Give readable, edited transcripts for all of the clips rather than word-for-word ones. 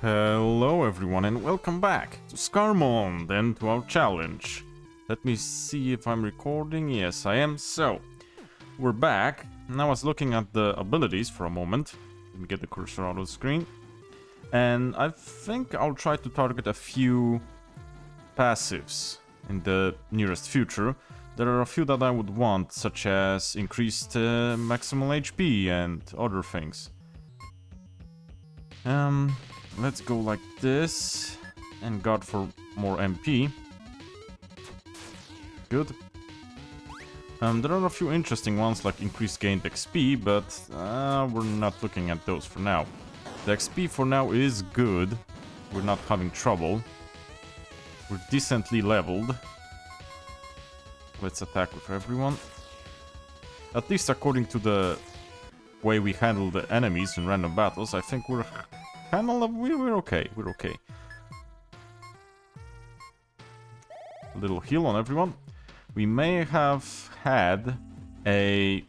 Hello everyone and welcome back to Scarmonde and to our challenge. Let me see if I'm recording. Yes, I am. So, we're back. And I was looking at the abilities for a moment. Let me get the cursor out of the screen. And I think I'll try to target a few passives in the nearest future. There are a few that I would want, such as increased maximal HP and other things. Let's go like this, and God for more MP. Good. There are a few interesting ones like increased gained XP, but we're not looking at those for now. The XP for now is good. We're not having trouble. We're decently leveled. Let's attack with everyone. At least according to the way we handle the enemies in random battles, I think we're okay. We're okay. A little heal on everyone. We may have had a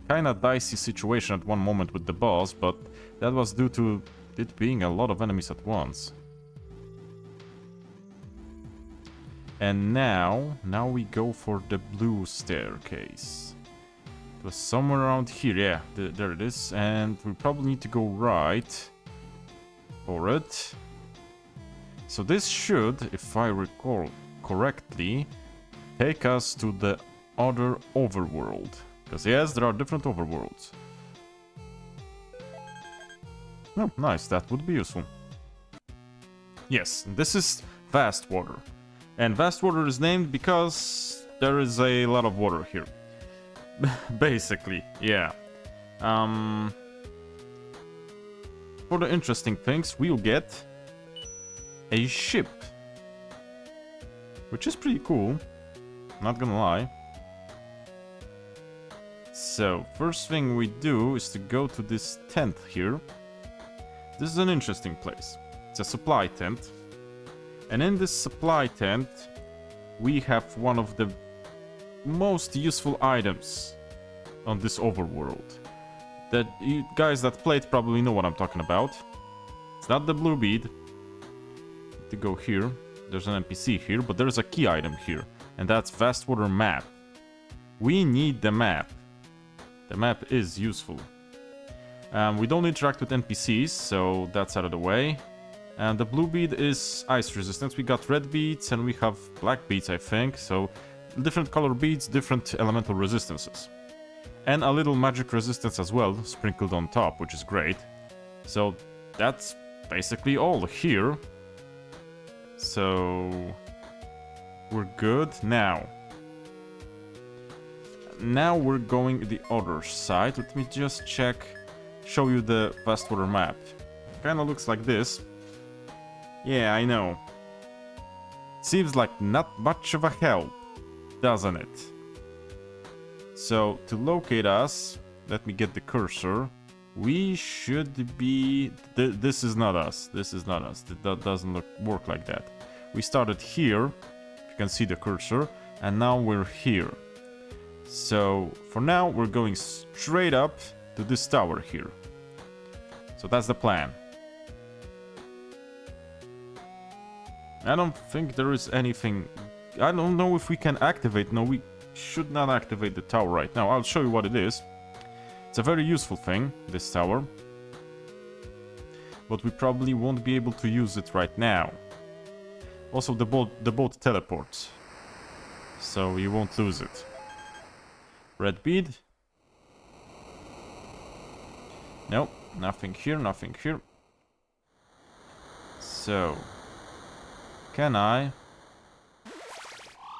kind of dicey situation at one moment with the boss, but that was due to it being a lot of enemies at once. And now we go for the blue staircase. It was somewhere around here. Yeah, there it is. And we probably need to go right for it. So this should, if I recall correctly, take us to the other overworld. Because yes, there are different overworlds. Oh, nice, that would be useful. Yes, this is Vastwater. And Vastwater is named because there is a lot of water here. Basically, yeah. For the interesting things, we'll get a ship. Which is pretty cool. Not gonna lie. So, first thing we do is to go to this tent here. This is an interesting place. It's a supply tent. And in this supply tent, we have one of the most useful items on this overworld. That you guys that played probably know what I'm talking about. It's not the blue bead. To go here, there's an NPC here, but there's a key item here, and that's Vastwater map. We need the map. The map is useful. We don't interact with NPCs, so that's out of the way. And the blue bead is ice resistance. We got red beads and we have black beads, I think. So different color beads, different elemental resistances. And a little magic resistance as well, sprinkled on top, which is great. So that's basically all here. So we're good now. Now we're going the other side. Let me just show you the Vastwater map. Kinda looks like this. Yeah, I know. Seems like not much of a help, doesn't it? So, to locate us, let me get the cursor. We should be... This is not us. This is not us. That doesn't work like that. We started here, if you can see the cursor, and now we're here. So, for now, we're going straight up to this tower here. So that's the plan. I don't think there is anything... I don't know if we can activate... No, we should not activate the tower right now. I'll show you what it is. It's a very useful thing, this tower. But we probably won't be able to use it right now. Also, the boat teleports. So you won't lose it. Red bead. Nope, nothing here, nothing here. So... Can I?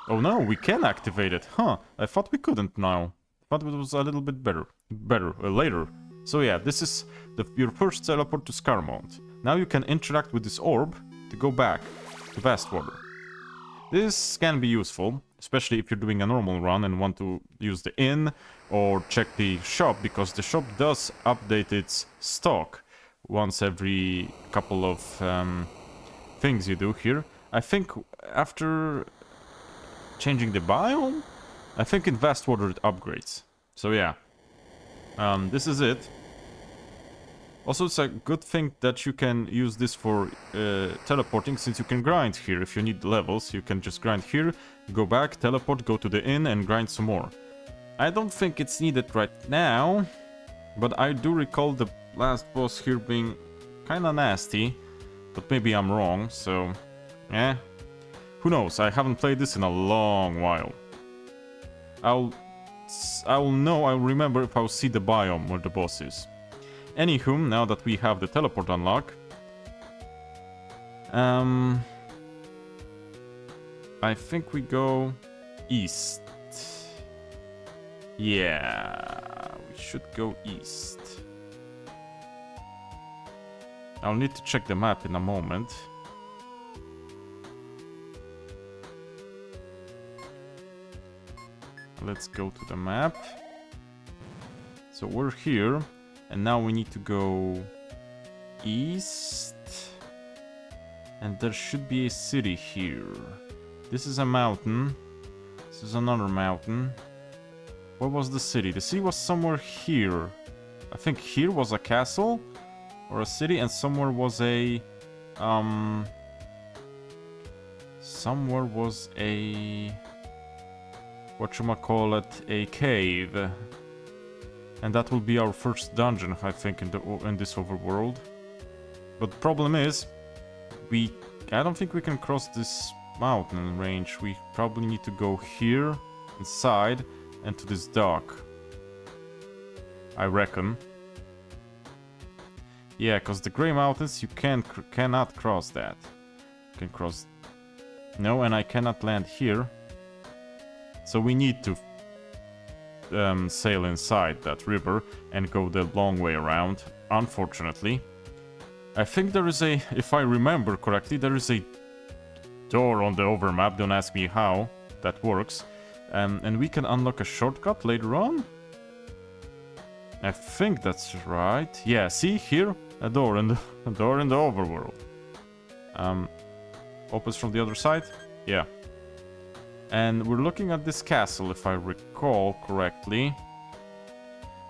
Oh no, we can activate it. Huh, I thought we couldn't now. I thought it was a little bit better later. So yeah, this is your first teleport to Scarmonde. Now you can interact with this orb to go back to Vastwater. This can be useful, especially if you're doing a normal run and want to use the inn or check the shop, because the shop does update its stock once every couple of things you do here. I think after changing the biome, I think in Vastwater it upgrades. So yeah, this is it. Also, it's a good thing that you can use this for teleporting, since you can grind here. If you need levels, you can just grind here, go back, teleport, go to the inn, and grind some more. I don't think it's needed right now, but I do recall the last boss here being kinda nasty, but maybe I'm wrong, so... Who knows, I haven't played this in a long while. I'll remember if I'll see the biome where the boss is. Anywho, now that we have the teleport unlock, I think we go east. Yeah, we should go east. I'll need to check the map in a moment. Let's go to the map. So we're here, and now we need to go east. And there should be a city here. This is a mountain. This is another mountain. Where was the city? The city was somewhere here. I think here was a castle or a city, and somewhere was a somewhere was a whatchamacallit, a cave. And that will be our first dungeon, I think, in this overworld. But the problem is, I don't think we can cross this mountain range. We probably need to go here, inside, and to this dock. I reckon. Yeah, because the Grey Mountains, you cannot cross that. You can cross... No, and I cannot land here. So we need to sail inside that river and go the long way around, unfortunately. I think there is a, if I remember correctly, there is a door on the overmap, don't ask me how that works. And we can unlock a shortcut later on? I think that's right. Yeah, see here? A door in the overworld. Opens from the other side? Yeah. And we're looking at this castle, if I recall correctly.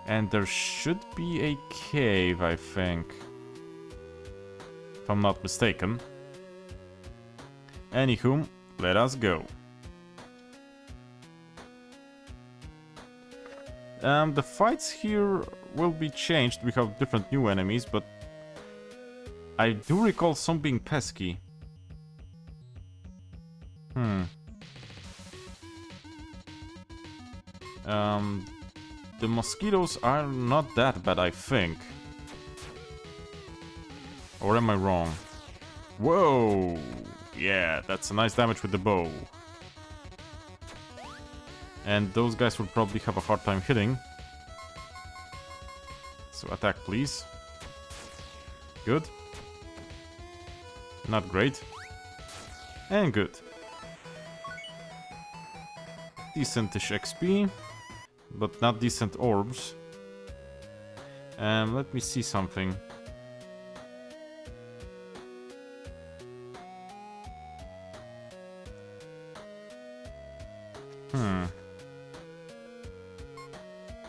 And there should be a cave, I think. If I'm not mistaken. Anywho, let us go. The fights here will be changed. We have different new enemies, but I do recall some being pesky. The mosquitoes are not that bad, I think. Or am I wrong? Whoa! Yeah, that's a nice damage with the bow. And those guys would probably have a hard time hitting. So attack, please. Good. Not great. And good. Decentish XP. But not decent orbs. Let me see something.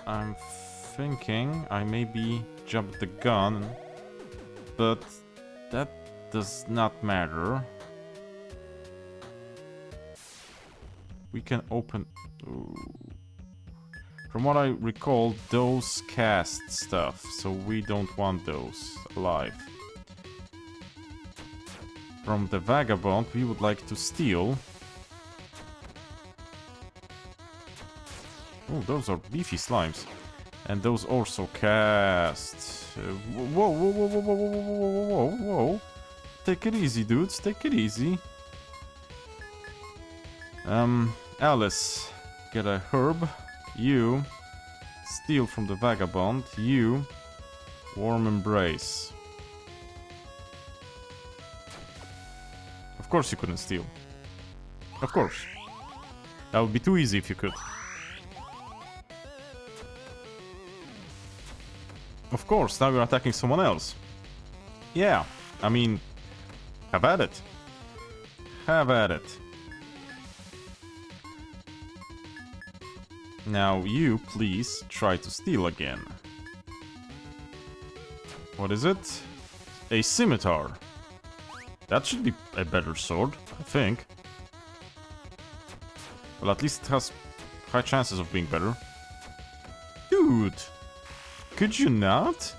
I'm thinking I maybe jumped the gun, but that does not matter. We can open... Ooh. From what I recall, those cast stuff, so we don't want those alive. From the Vagabond, we would like to steal. Oh, those are beefy slimes. And those also cast... Whoa, whoa, whoa, whoa, whoa, whoa, whoa, whoa, whoa. Take it easy, dudes, take it easy. Alice, get a herb. You, steal from the Vagabond. You, warm embrace. Of course you couldn't steal. Of course. That would be too easy if you could. Of course, now you're attacking someone else. Yeah, I mean, have at it. Have at it. Now you, please, try to steal again. What is it? A scimitar. That should be a better sword, I think. Well, at least it has high chances of being better. Dude! Could you not?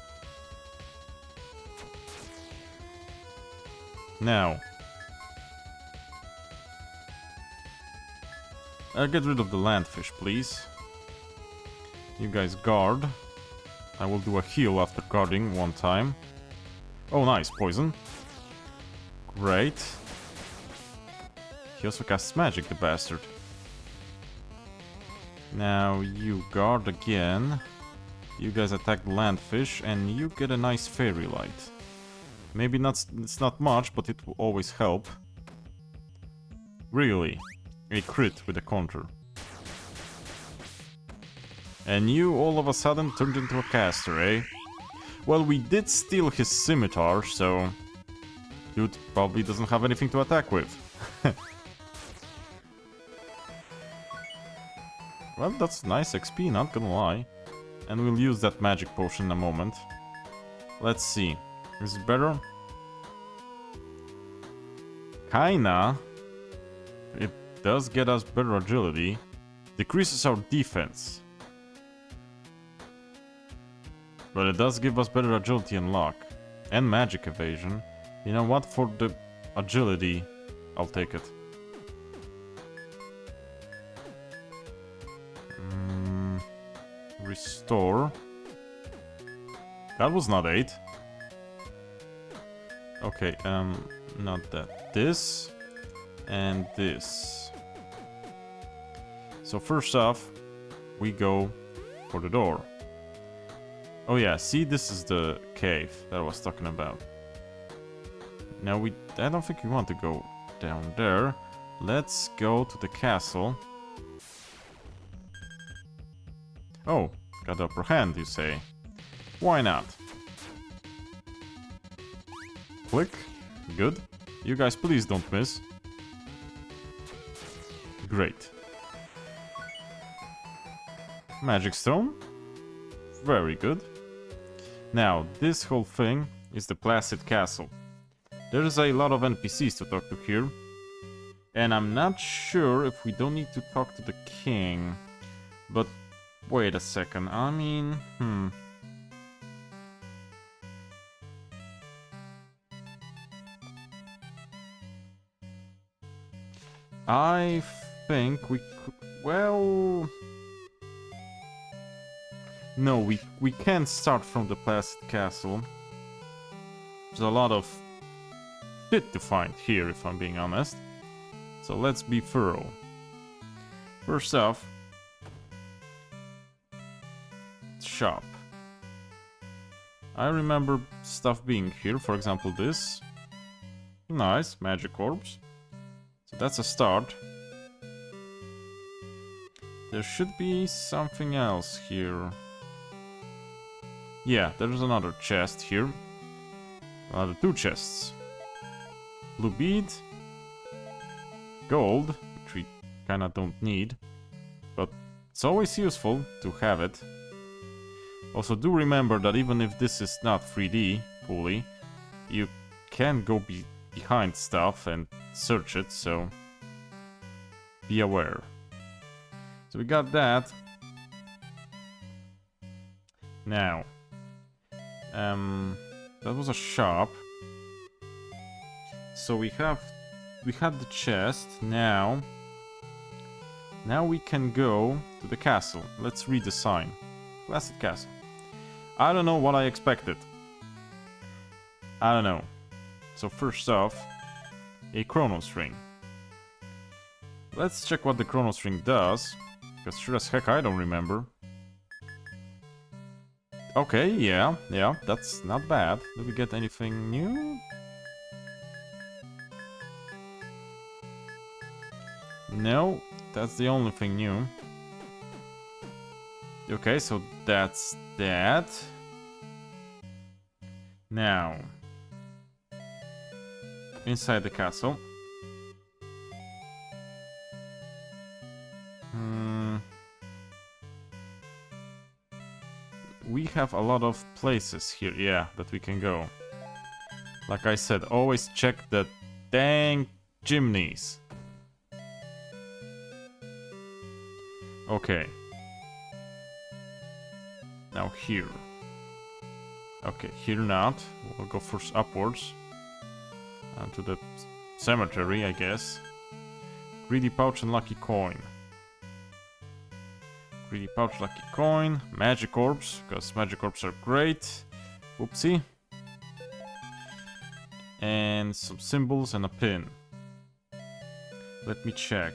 Now. Get rid of the landfish, please. You guys guard. I will do a heal after guarding one time. Oh, nice. Poison. Great. He also casts magic, the bastard. Now you guard again. You guys attack the landfish and you get a nice fairy light. Maybe not, it's not much, but it will always help. Really. A crit with a counter. And you all of a sudden turned into a caster, eh? Well, we did steal his scimitar, so... Dude probably doesn't have anything to attack with. Well, that's nice XP, not gonna lie. And we'll use that magic potion in a moment. Let's see. Is it better? Kinda. It does get us better agility. Decreases our defense. But it does give us better agility and luck. And magic evasion. You know what? For the agility, I'll take it. Restore. That was not 8. Okay, not that. This and this. So first off, we go for the door. Oh yeah, see, this is the cave that I was talking about. Now I don't think we want to go down there. Let's go to the castle. Oh, got the upper hand, you say? Why not? Click. Good. You guys please don't miss. Great. Magic stone. Very good. Now, this whole thing is the Plasid Castle. There's a lot of NPCs to talk to here. And I'm not sure if we don't need to talk to the king. But wait a second, I mean, I think we could, well... No, we can't start from the Plasid Castle. There's a lot of shit to find here, if I'm being honest. So let's be thorough. First off, shop. I remember stuff being here, for example this. Nice, magic orbs. So that's a start. There should be something else here. Yeah, there's another chest here. Another 2 chests. Blue bead. Gold, which we kinda don't need. But it's always useful to have it. Also, do remember that even if this is not 3D fully, you can go behind stuff and search it, so be aware. So we got that. Now, that was a shop. So we had the chest. Now we can go to the castle. Let's read the sign. Plasid Castle. I don't know what I expected. I don't know. So first off, a Chronos ring. Let's check what the Chronos ring does, because sure as heck I don't remember. Okay, yeah, that's not bad. Did we get anything new? No, that's the only thing new. Okay, so that's that. Now, inside the castle. We have a lot of places here, yeah, that we can go. Like I said, always check the dang chimneys. Okay. Now here. Okay, here not. We'll go first upwards. To the cemetery, I guess. Greedy pouch and lucky coin. Greedy pouch, lucky coin. Magic orbs, because magic orbs are great. Oopsie. And some symbols and a pin. Let me check.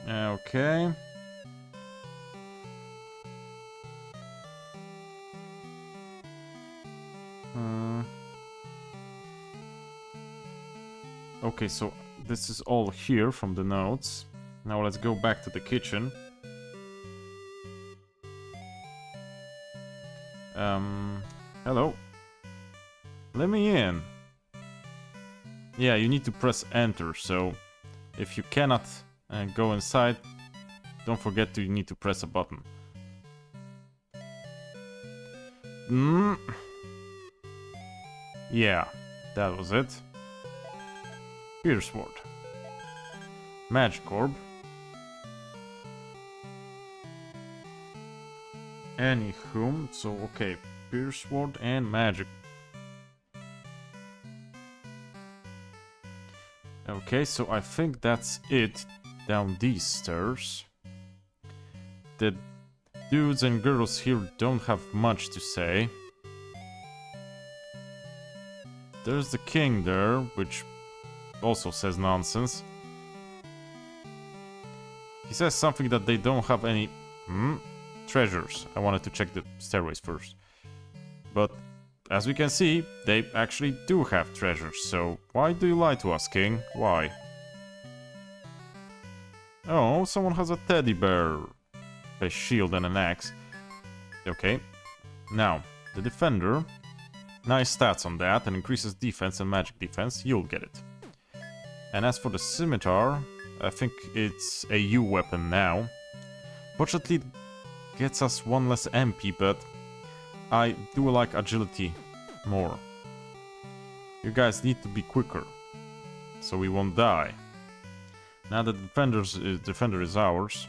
Okay. Okay, so this is all here from the notes. Now let's go back to the kitchen. Hello. Let me in. Yeah, you need to press enter, so if you cannot go inside, don't forget you need to press a button. Yeah, that was it. Pierce sword. Magic orb. Anywho, so okay, Pierce sword and magic. Okay, so I think that's it down these stairs. The dudes and girls here don't have much to say. There's the king there, which also says nonsense. He says something that they don't have any treasures. I wanted to check the stairways first. But as we can see, they actually do have treasures, so why do you lie to us, king? Why? Oh, someone has a teddy bear, a shield and an axe. Okay. Now, the defender. Nice stats on that, and increases defense and magic defense. You'll get it. And as for the scimitar, I think it's a U weapon now. Fortunately, it gets us one less MP, but I do like agility more. You guys need to be quicker, so we won't die. Now that the defender is ours,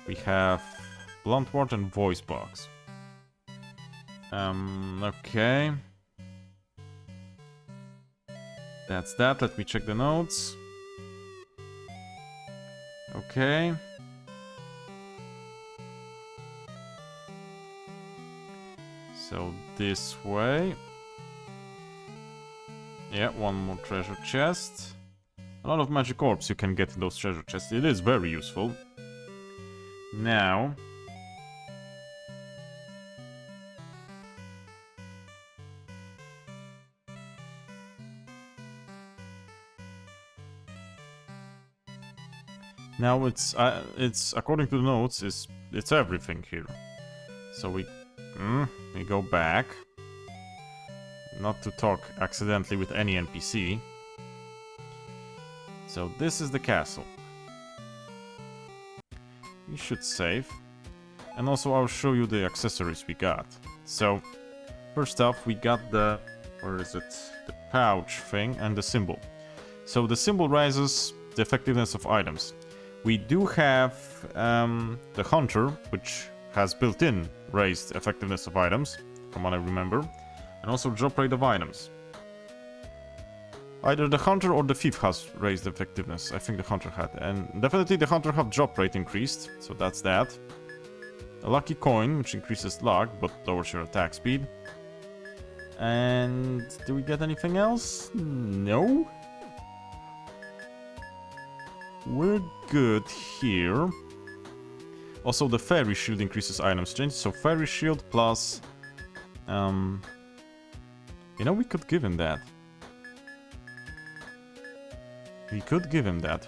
we have blunt ward and voice box. Okay. That's that. Let me check the notes. Okay. So this way. Yeah, one more treasure chest. A lot of magic orbs you can get in those treasure chests. It is very useful. Now. Now it's according to the notes, it's everything here. So we go back. Not to talk accidentally with any NPC. So this is the castle. We should save. And also I'll show you the accessories we got. So first off we got the, where is it? The pouch thing and the symbol. So the symbol rises the effectiveness of items. We do have the hunter, which has built-in raised effectiveness of items, from what I remember, and also drop rate of items. Either the hunter or the thief has raised effectiveness. I think the hunter had, and definitely the hunter have drop rate increased, so that's that. A lucky coin, which increases luck, but lowers your attack speed. And do we get anything else? No? We're good here. Also, the fairy shield increases items change, so fairy shield plus... you know, we could give him that. We could give him that.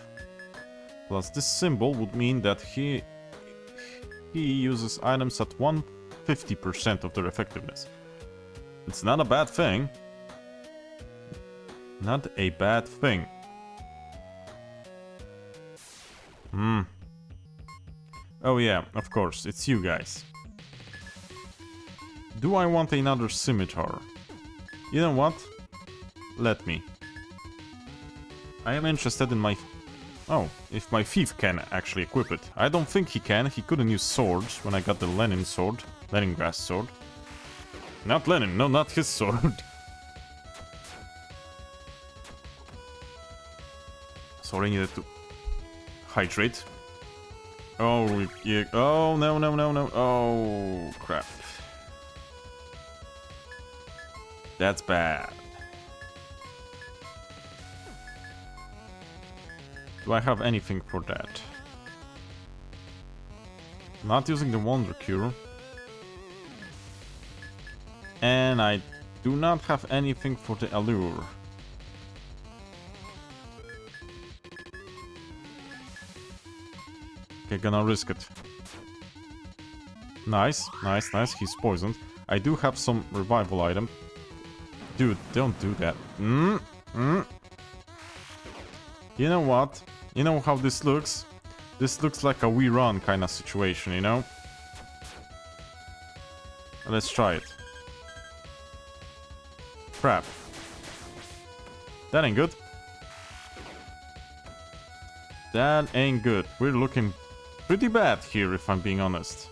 Plus, this symbol would mean that he uses items at 150% of their effectiveness. It's not a bad thing. Not a bad thing. Oh yeah, of course, it's you guys. Do I want another scimitar? You know what? Let me. I am interested in my... Oh, if my thief can actually equip it. I don't think he can. He couldn't use swords when I got the Lenin sword. Leningrad sword. Not Lenin, no, not his sword. Sorry, I needed to hydrate. Oh, yeah. Oh, no, no, no, no. Oh, crap. That's bad. Do I have anything for that? Not using the Wonder Cure. And I do not have anything for the Allure. Okay, gonna risk it. Nice, nice, nice. He's poisoned. I do have some revival item. Dude, don't do that. You know what? You know how this looks? This looks like a we run kind of situation, you know? Let's try it. Crap. That ain't good. That ain't good. We're looking pretty bad here, if I'm being honest.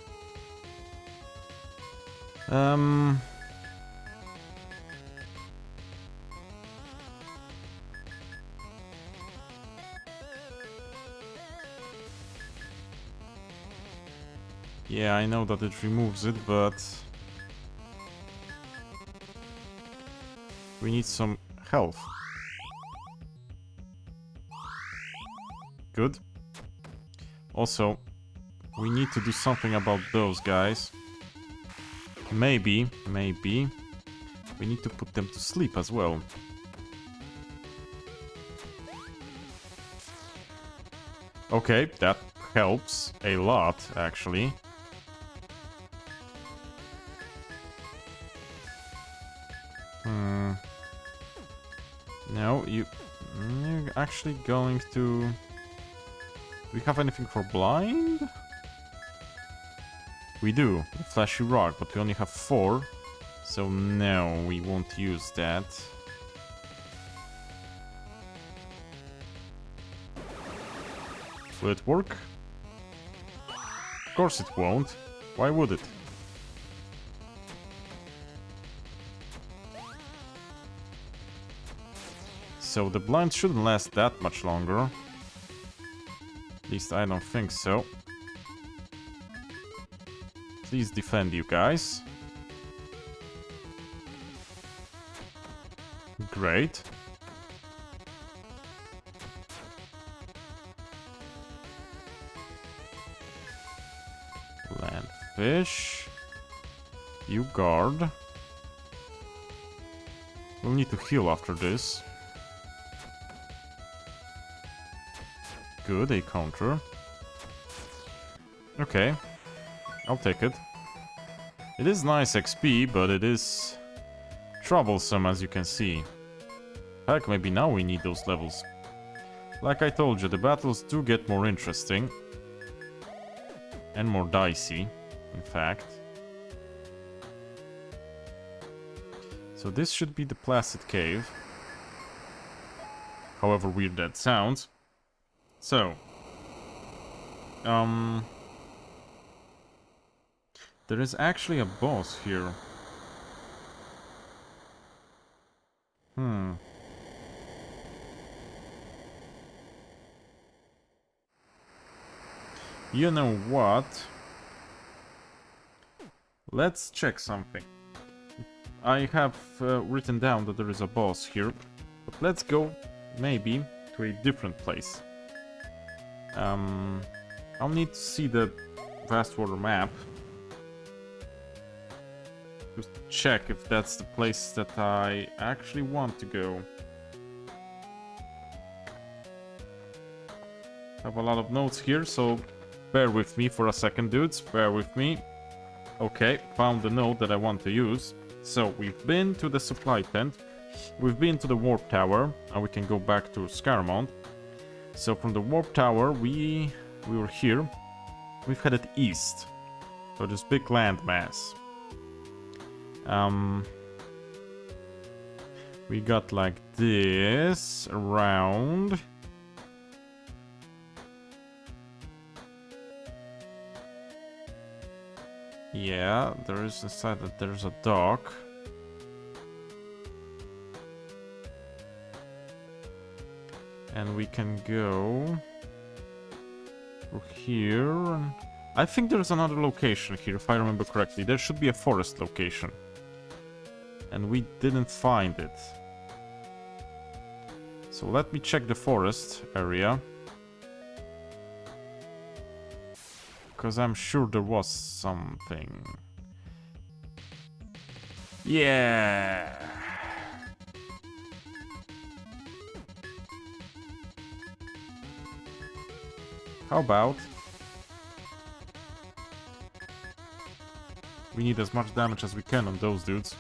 Yeah, I know that it removes it, but... we need some health. Good. Also, we need to do something about those guys. Maybe we need to put them to sleep as well. Okay, that helps a lot, actually. No, you're actually going to... Do we have anything for blind? We do, the flashy rock, but we only have 4. So no, we won't use that. Will it work? Of course it won't. Why would it? So the blind shouldn't last that much longer. At least I don't think so. Please defend, you guys. Great. Land fish. You guard. We'll need to heal after this. Good, a counter. Okay. I'll take it. It is nice XP, but it is troublesome, as you can see. Heck, maybe now we need those levels. Like I told you, the battles do get more interesting. And more dicey, in fact. So this should be the Plasid Cave. However weird that sounds. So. There is actually a boss here. You know what? Let's check something. I have written down that there is a boss here. But let's go, maybe, to a different place. I'll need to see the Vastwater map. Just check if that's the place that I actually want to go. I have a lot of notes here, so bear with me for a second, dudes. Bear with me. Okay, found the note that I want to use. So, we've been to the supply tent. We've been to the warp tower, and we can go back to Scarmonde. So, from the warp tower, we were here. we've headed east. So this big landmass. We got like this around. Yeah, there is inside that there's a dock. And we can go through here. And I think there's another location here, if I remember correctly. There should be a forest location. And we didn't find it. So let me check the forest area. Because I'm sure there was something. Yeah. How about we need as much damage as we can on those dudes.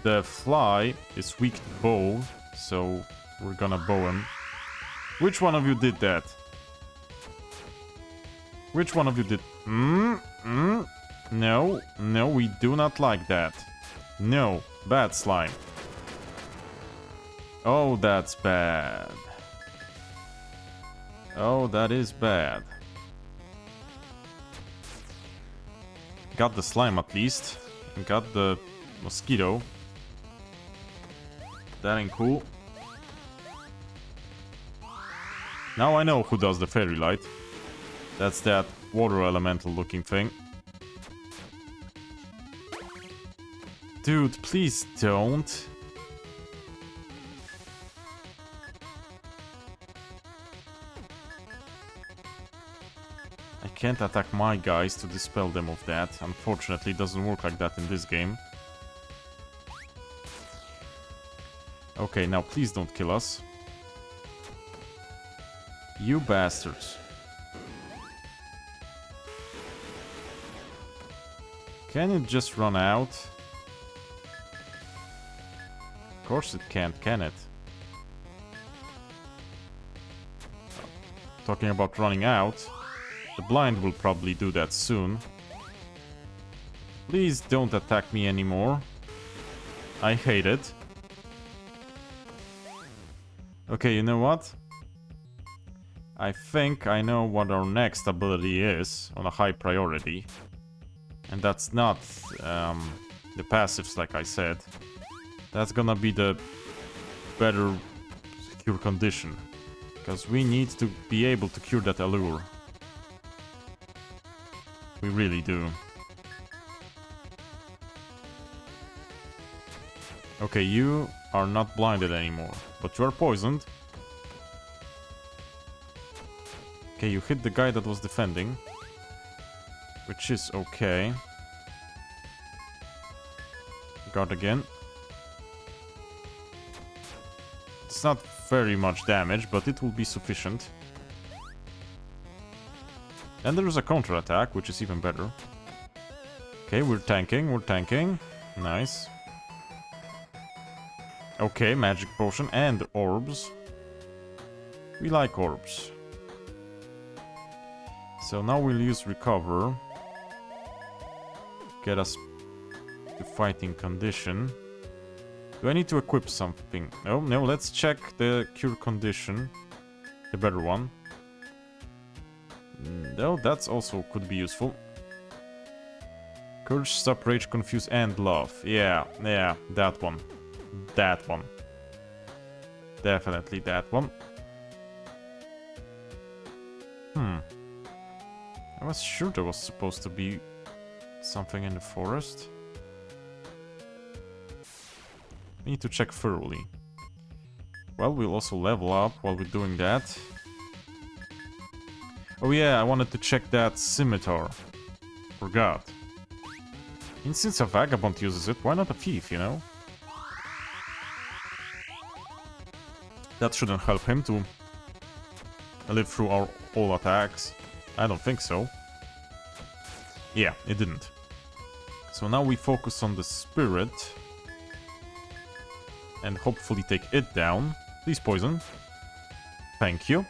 The fly is weak to bow, so we're gonna bow him. Which one of you did that? Which one of you did? No, no, we do not like that. No, bad slime. Oh, that's bad. Oh, that is bad. Got the slime at least. And got the mosquito. That ain't cool. Now I know who does the fairy light. That's that water elemental looking thing. Dude, please don't. I can't attack my guys to dispel them of that. Unfortunately, it doesn't work like that in this game. Okay, now please don't kill us. You bastards. Can it just run out? Of course it can't, can it? Talking about running out, the blind will probably do that soon. Please don't attack me anymore. I hate it. Okay, you know what? I think I know what our next ability is on a high priority. And that's not the passives, like I said. That's gonna be the better cure condition. Because we need to be able to cure that allure. We really do. Okay, you are not blinded anymore, but you are poisoned. Okay, you hit the guy that was defending. Which is okay. Guard again. It's not very much damage, but it will be sufficient. And there is a counterattack, which is even better. Okay, we're tanking, we're tanking. Nice. Okay, magic potion and orbs. We like orbs. So now we'll use recover. Get us to fighting condition. Do I need to equip something? No, no, let's check the cure condition. The better one. No, that's also could be useful. Courage, stop, rage, confuse, and love. Yeah, that one. That one. Definitely that one. I was sure there was supposed to be something in the forest. We need to check thoroughly. Well, we'll also level up while we're doing that. Oh yeah, I wanted to check that scimitar. Forgot. And since a vagabond uses it, why not a thief, you know? That shouldn't help him to live through our all attacks. I don't think so. Yeah, it didn't. So now we focus on the spirit. And hopefully take it down. Please poison. Thank you.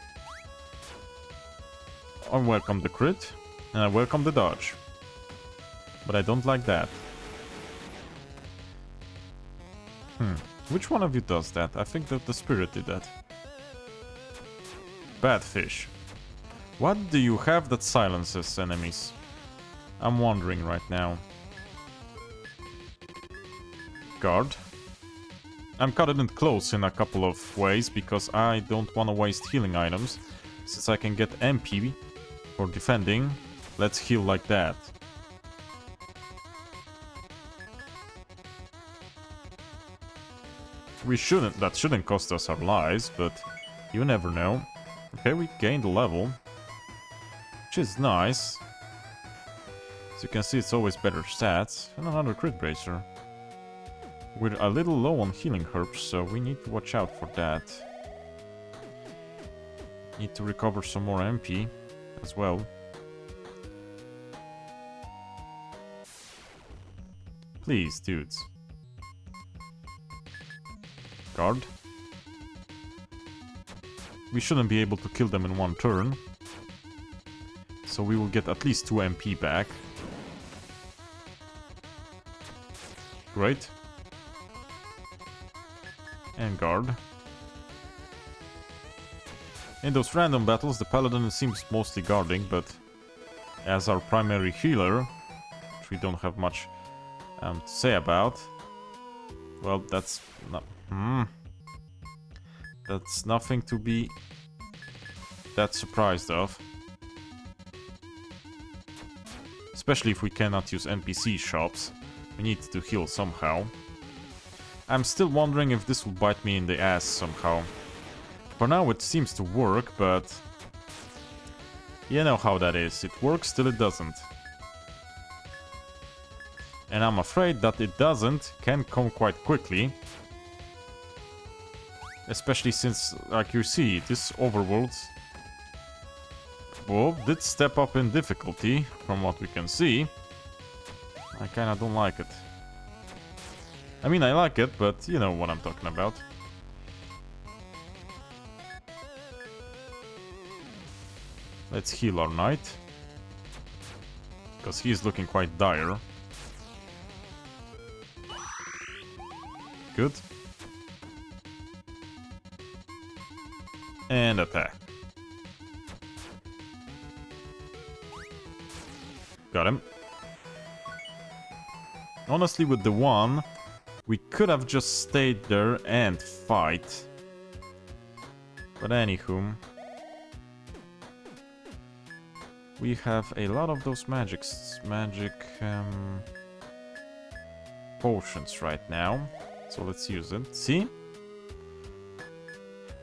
I welcome the crit, and I welcome the dodge. But I don't like that. Which one of you does that? I think that the spirit did that. Bad fish. What do you have that silences enemies? I'm wondering right now. Guard. I'm cutting it close in a couple of ways because I don't want to waste healing items. Since I can get MP for defending, let's heal like that. That shouldn't cost us our lives, but you never know. Okay, we gained a level, which is nice. As you can see, it's always better stats. And another crit bracer. We're a little low on healing herbs, so we need to watch out for that. Need to recover some more MP as well. Please, dudes. Guard. We shouldn't be able to kill them in one turn. So we will get at least 2 MP back. Great. And guard. In those random battles, the paladin seems mostly guarding, but as our primary healer, which we don't have much to say about, well, that's not... That's nothing to be that surprised of. Especially if we cannot use NPC shops. We need to heal somehow. I'm still wondering if this will bite me in the ass somehow. For now it seems to work, but... you know how that is. It works till it doesn't. And I'm afraid that it doesn't can come quite quickly. Especially since, like you see, this overworld... well, did step up in difficulty, from what we can see. I kinda don't like it. I mean, I like it, but you know what I'm talking about. Let's heal our knight. Because he's looking quite dire. Good. And attack. Got him. Honestly, with the one, we could have just stayed there and fight. But anywho, we have a lot of those magic potions right now. So let's use it. See?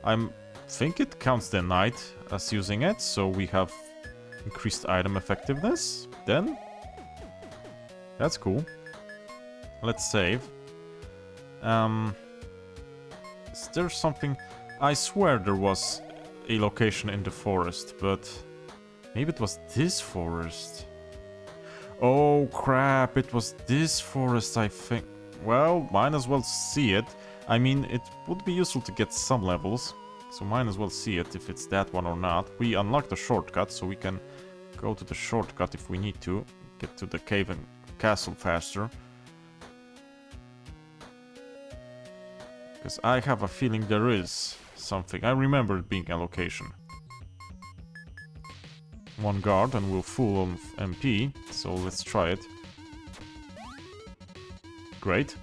I think it counts the knight as using it, so we have increased item effectiveness. Then that's cool. Let's save. Is there something? I swear there was a location in the forest, but maybe it was this forest. Oh crap, it was this forest, I think. Well, might as well see it. I mean, it would be useful to get some levels, so might as well see it if it's that one or not. We unlocked a shortcut, so we can go to the shortcut if we need to. Get to the cave and castle faster. Because I have a feeling there is something. I remember it being a location. One guard and we're full on MP, so let's try it. Great.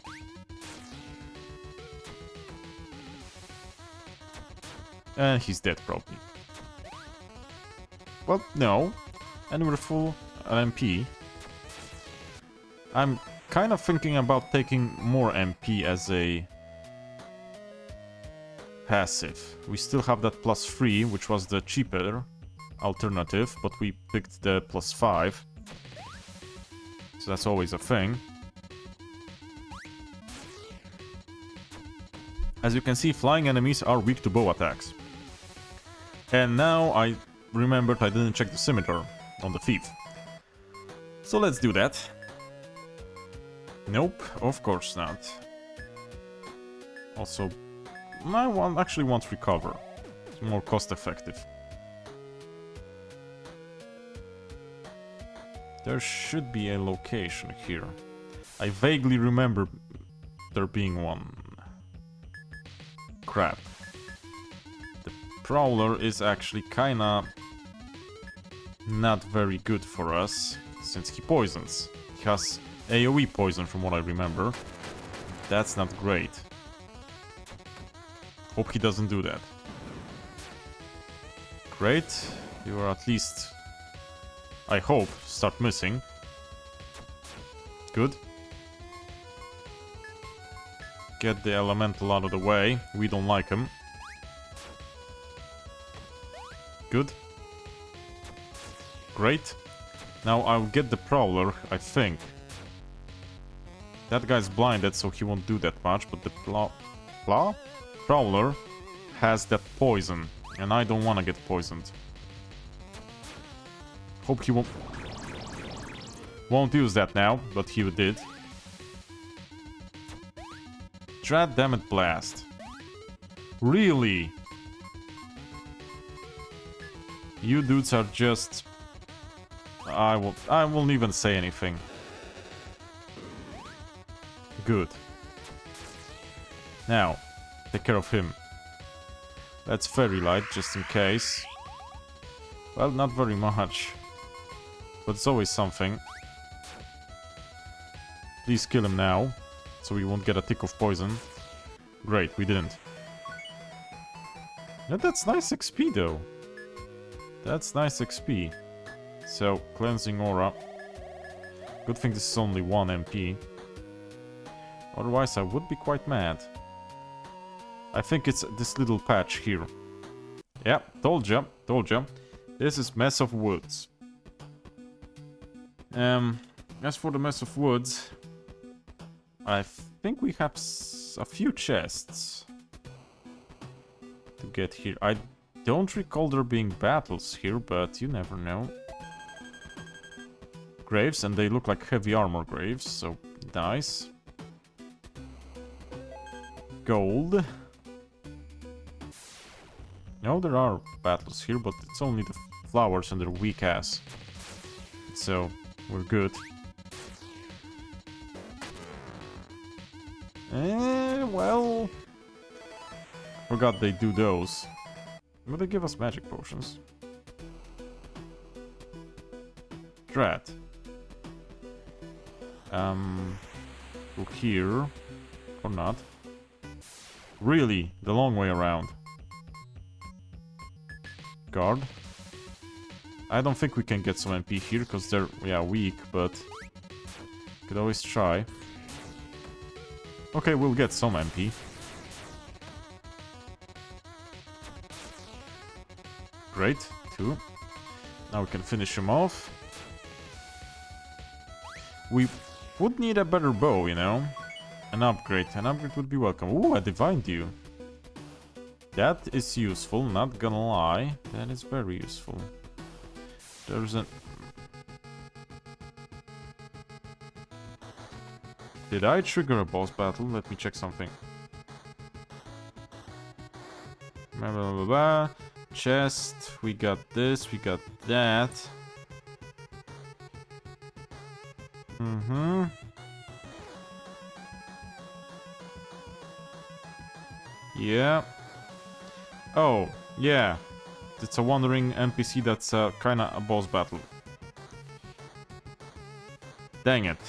And he's dead probably. Well, no. And we're full MP. I'm kind of thinking about taking more MP as a passive. We still have that +3, which was the cheaper alternative, but we picked the +5. So that's always a thing. As you can see, flying enemies are weak to bow attacks. And now I remembered I didn't check the scimitar on the thief. So let's do that. Nope, of course not. Also, I actually want recover. It's more cost effective. There should be a location here. I vaguely remember there being one. Crap. The Prowler is actually kinda not very good for us, since he poisons. He has AoE poison from what I remember. That's not great. Hope he doesn't do that. Great. You are at least, I hope, start missing. Good. Get the elemental out of the way. We don't like him. Good. Great. Now I'll get the Prowler, I think. That guy's blinded, so he won't do that much, but the Prowler has that poison, and I don't want to get poisoned. Hope he won't use that now, but he did. Drat dammit blast. Really? You dudes are just... I won't even say anything. Good. Now, take care of him. That's Fairy Light, just in case. Well, not very much. But it's always something. Please kill him now, so we won't get a tick of poison. Great, we didn't. Yeah, that's nice XP, though. That's nice XP. So, Cleansing Aura. Good thing this is only 1 MP. Otherwise, I would be quite mad. I think it's this little patch here. Yeah, told ya. This is Mesov Woods. As for the Mesov Woods, I think we have a few chests to get here. I don't recall there being battles here, but you never know. Graves, and they look like heavy armor graves, so nice. Gold. No, there are battles here, but it's only the flowers and they're weak ass. So, we're good. Well... Forgot they do those. But they give us magic potions. Drat. Go here. Or not. Really? The long way around. Guard. I don't think we can get some MP here, because they're, yeah, weak, but... Could always try. Okay, we'll get some MP. Great, 2. Now we can finish him off. We would need a better bow, you know? An upgrade would be welcome. Ooh, a Divine Dew. That is useful, not gonna lie. That is very useful. There's an... Did I trigger a boss battle? Let me check something. Blah, blah, blah, blah. Chest, we got this, we got that. Mm-hmm. Yeah. Oh, yeah. It's a wandering NPC that's kinda a boss battle. Dang it.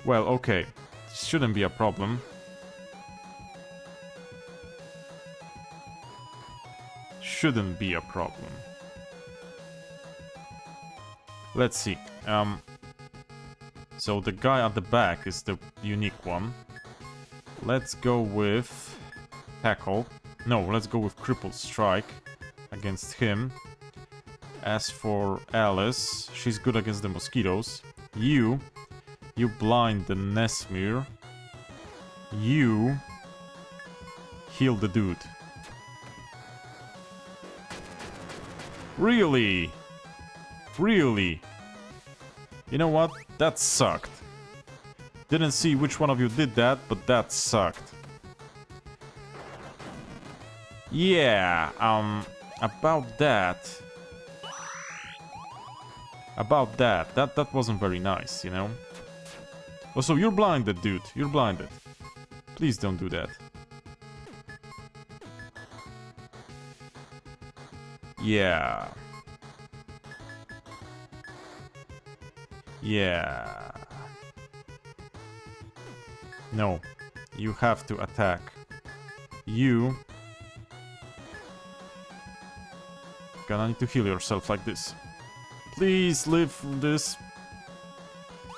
Well, okay. Shouldn't be a problem. Shouldn't be a problem. Let's see. So the guy at the back is the unique one. Let's go with Tackle. No, let's go with Crippled Strike against him. As for Alice, she's good against the mosquitoes. You blind the Nesmir. You heal the dude. Really? Really? You know what? That sucked. Didn't see which one of you did that, but that sucked. Yeah, about that. about that. That wasn't very nice, you know? Also, you're blinded, dude. You're blinded. Please don't do that. Yeah. Yeah. No. You have to attack. You... Gonna need to heal yourself like this. Please live from this.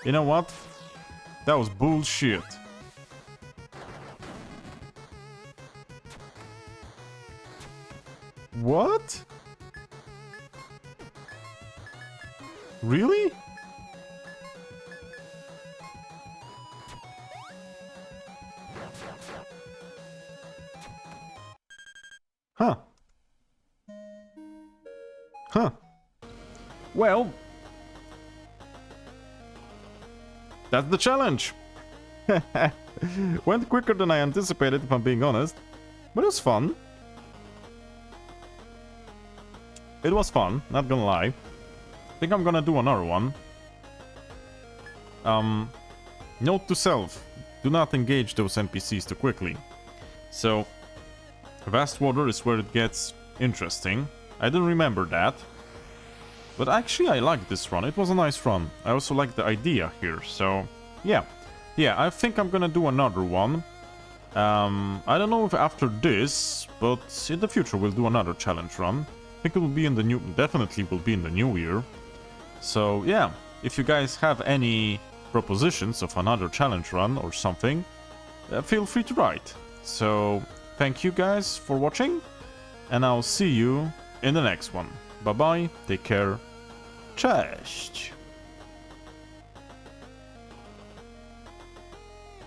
You know what? That was bullshit. What? Really? Huh. Huh. Well, that's the challenge. Went quicker than I anticipated, if I'm being honest. But it was fun. It was fun, not gonna lie. I think I'm gonna do another one. Note to self. Do not engage those NPCs too quickly. So, Vastwater is where it gets interesting. I didn't remember that. But actually I liked this run. It was a nice run. I also like the idea here, so... Yeah. Yeah, I think I'm gonna do another one. I don't know if after this, but in the future we'll do another challenge run. I think it will be in the new... Definitely will be in the new year. So, yeah. If you guys have any propositions of another challenge run or something, feel free to write. So, thank you guys for watching, and I'll see you in the next one. Bye bye, take care, cześć!